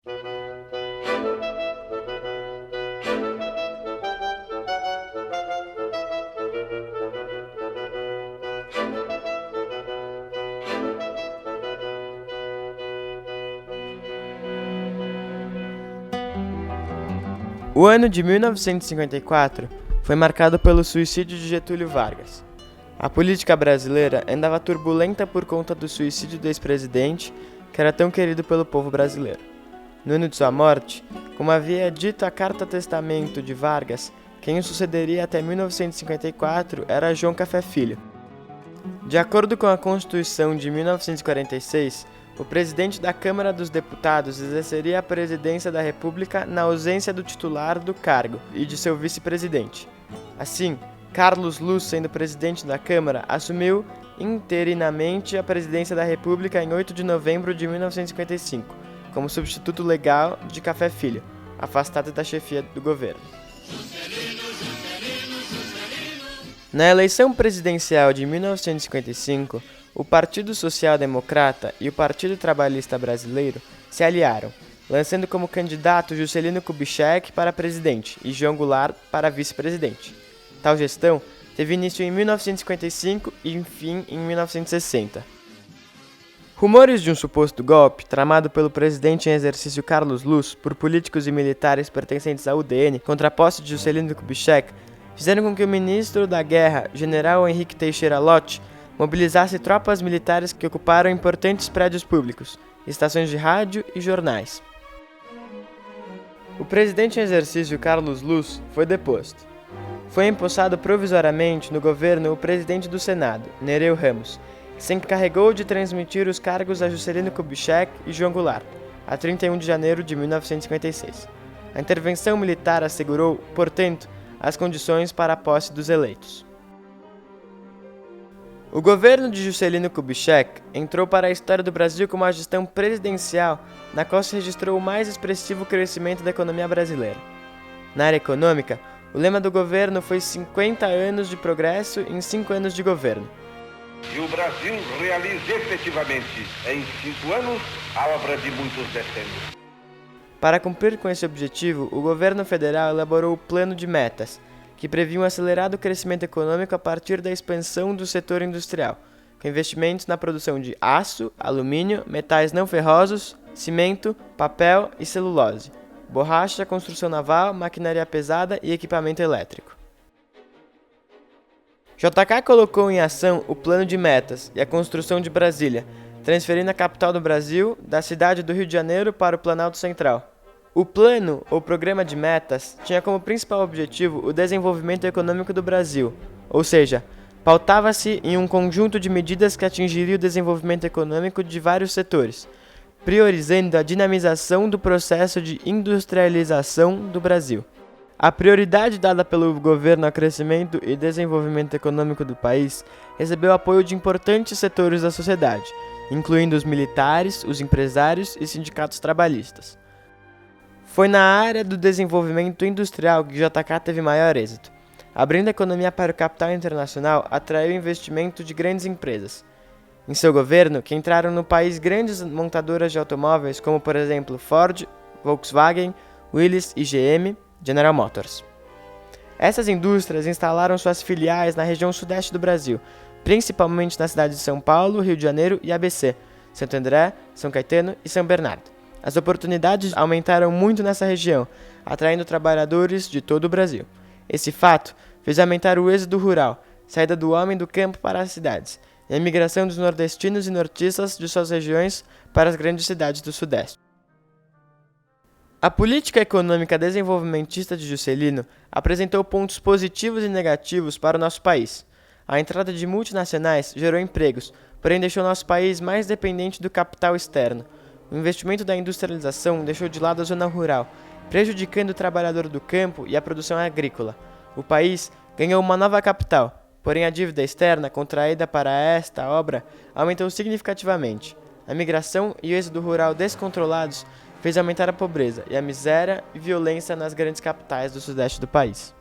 O ano de 1954 foi marcado pelo suicídio de Getúlio Vargas. A política brasileira andava turbulenta por conta do suicídio do ex-presidente, que era tão querido pelo povo brasileiro. No ano de sua morte, como havia dito a Carta Testamento de Vargas, quem o sucederia até 1954 era João Café Filho. De acordo com a Constituição de 1946, o presidente da Câmara dos Deputados exerceria a presidência da República na ausência do titular do cargo e de seu vice-presidente. Assim, Carlos Luz, sendo presidente da Câmara, assumiu interinamente a presidência da República em 8 de novembro de 1955, como substituto legal de Café Filho, afastado da chefia do governo. Na eleição presidencial de 1955, o Partido Social Democrata e o Partido Trabalhista Brasileiro se aliaram, lançando como candidato Juscelino Kubitschek para presidente e João Goulart para vice-presidente. Tal gestão teve início em 1955 e fim em 1960. Rumores de um suposto golpe, tramado pelo presidente em exercício Carlos Luz por políticos e militares pertencentes à UDN contra a posse de Juscelino Kubitschek, fizeram com que o ministro da Guerra, general Henrique Teixeira Lott, mobilizasse tropas militares que ocuparam importantes prédios públicos, estações de rádio e jornais. O presidente em exercício Carlos Luz foi deposto. Foi empossado provisoriamente no governo o presidente do Senado, Nereu Ramos, que se encarregou de transmitir os cargos a Juscelino Kubitschek e João Goulart, a 31 de janeiro de 1956. A intervenção militar assegurou, portanto, as condições para a posse dos eleitos. O governo de Juscelino Kubitschek entrou para a história do Brasil como a gestão presidencial na qual se registrou o mais expressivo crescimento da economia brasileira. Na área econômica, o lema do governo foi 50 anos de progresso em 5 anos de governo. E o Brasil realiza efetivamente, em 5 anos, a obra de muitos decênios. Para cumprir com esse objetivo, o governo federal elaborou o Plano de Metas, que previa um acelerado crescimento econômico a partir da expansão do setor industrial, com investimentos na produção de aço, alumínio, metais não ferrosos, cimento, papel e celulose, borracha, construção naval, maquinaria pesada e equipamento elétrico. JK colocou em ação o Plano de Metas e a construção de Brasília, transferindo a capital do Brasil da cidade do Rio de Janeiro para o Planalto Central. O plano, ou programa de metas, tinha como principal objetivo o desenvolvimento econômico do Brasil, ou seja, pautava-se em um conjunto de medidas que atingiria o desenvolvimento econômico de vários setores, priorizando a dinamização do processo de industrialização do Brasil. A prioridade dada pelo governo ao crescimento e desenvolvimento econômico do país recebeu apoio de importantes setores da sociedade, incluindo os militares, os empresários e sindicatos trabalhistas. Foi na área do desenvolvimento industrial que JK teve maior êxito. Abrindo a economia para o capital internacional, atraiu investimento de grandes empresas. Em seu governo, que entraram no país grandes montadoras de automóveis como, por exemplo, Ford, Volkswagen, Willys e GM, General Motors. Essas indústrias instalaram suas filiais na região sudeste do Brasil, principalmente na cidade de São Paulo, Rio de Janeiro e ABC, Santo André, São Caetano e São Bernardo. As oportunidades aumentaram muito nessa região, atraindo trabalhadores de todo o Brasil. Esse fato fez aumentar o êxodo rural, saída do homem do campo para as cidades, e a migração dos nordestinos e nortistas de suas regiões para as grandes cidades do Sudeste. A política econômica desenvolvimentista de Juscelino apresentou pontos positivos e negativos para o nosso país. A entrada de multinacionais gerou empregos, porém deixou nosso país mais dependente do capital externo. O investimento da industrialização deixou de lado a zona rural, prejudicando o trabalhador do campo e a produção agrícola. O país ganhou uma nova capital, porém a dívida externa contraída para esta obra aumentou significativamente. A migração e o êxodo rural descontrolados fez aumentar a pobreza e a miséria e violência nas grandes capitais do sudeste do país.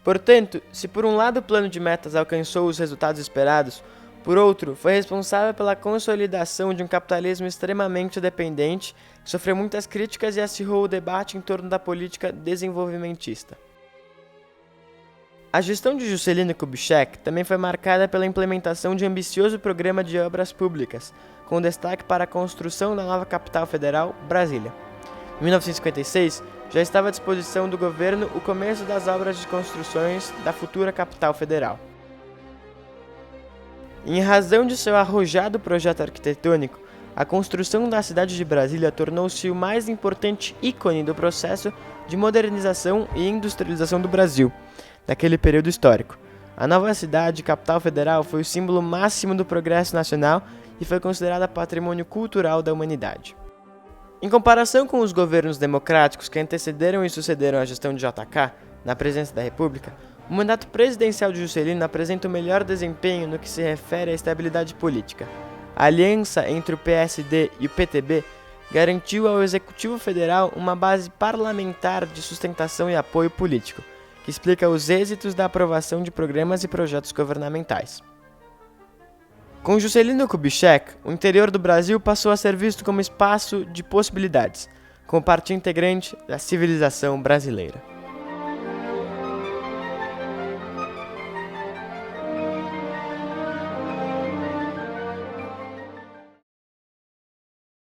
Portanto, se por um lado o plano de metas alcançou os resultados esperados, Por outro, foi responsável pela consolidação de um capitalismo extremamente dependente, que sofreu muitas críticas e acirrou o debate em torno da política desenvolvimentista. A gestão de Juscelino Kubitschek também foi marcada pela implementação de um ambicioso programa de obras públicas, com destaque para a construção da nova capital federal, Brasília. Em 1956, já estava à disposição do governo o começo das obras de construções da futura capital federal. Em razão de seu arrojado projeto arquitetônico, a construção da cidade de Brasília tornou-se o mais importante ícone do processo de modernização e industrialização do Brasil, naquele período histórico. A nova cidade, capital federal, foi o símbolo máximo do progresso nacional e foi considerada patrimônio cultural da humanidade. Em comparação com os governos democráticos que antecederam e sucederam a gestão de JK, na presidência da República, o mandato presidencial de Juscelino apresenta o melhor desempenho no que se refere à estabilidade política. A aliança entre o PSD e o PTB garantiu ao Executivo Federal uma base parlamentar de sustentação e apoio político, que explica os êxitos da aprovação de programas e projetos governamentais. Com Juscelino Kubitschek, o interior do Brasil passou a ser visto como espaço de possibilidades, como parte integrante da civilização brasileira.